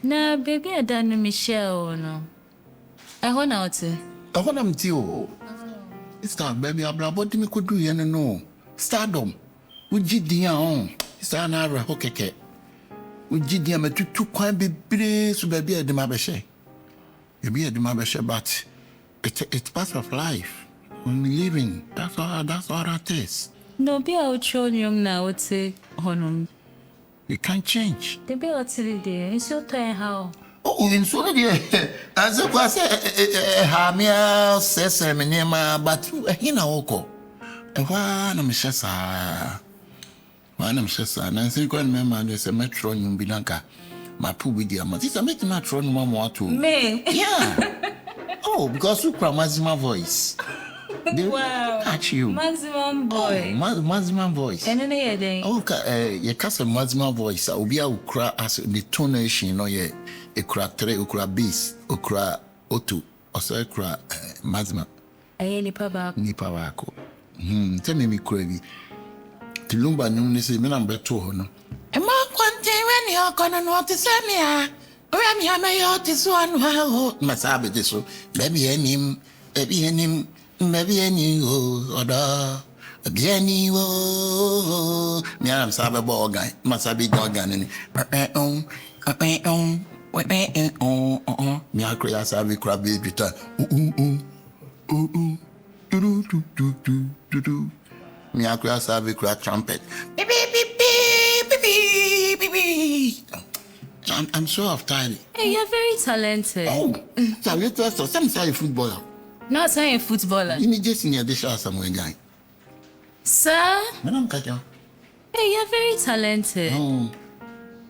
Na baby Adana Michelle no. I want out. I want them to. It's time, baby. I'm about to make you do you know. Stardom. Uji dia on. It's an hour hokeke. Uji dia me tu kwan bebre so baby Adama beshe. Baby Adama beshe, but it's part of life. When we living, that's all that is. No be out young now would say honum. You can't change. The be out there. It's your time how. Oh, in so dear. As a was Hamia says, my name, but he now go. And one of Mishasa. One of Mishasa. Nancy, go and remember there's a metro in Binanca. My poor with your mother. It's a metro no more to me. Yeah. Oh, because you cry maximum voice. Wow. Catch you. Maximum boy. Oh, maximum voice. And then you day. Oh, you cast a maximum voice. I'll be a cry as the tonation, no, yeah. A crack three, a crack bass, a crack O2, or so a crack maximum. I nipa back. Nipa wako. Tell me, crazy. The lumber noon say, men, I'm better. No. A monk one day when you're gonna know to send me. When you may out this one, must have it so. Maybe him, maybe any other. Bieni wo mi am sabe bo organ must be organ ni mi akra sabe kra baby ta mi akra sabe kra trumpet I'm so tired. Hey, you're very talented. Oh, so you tell us some say footballer. Not saying footballer. You need just in the show somewhere guy. Sir? Madam Kaja. Hey, you're very talented. Oh.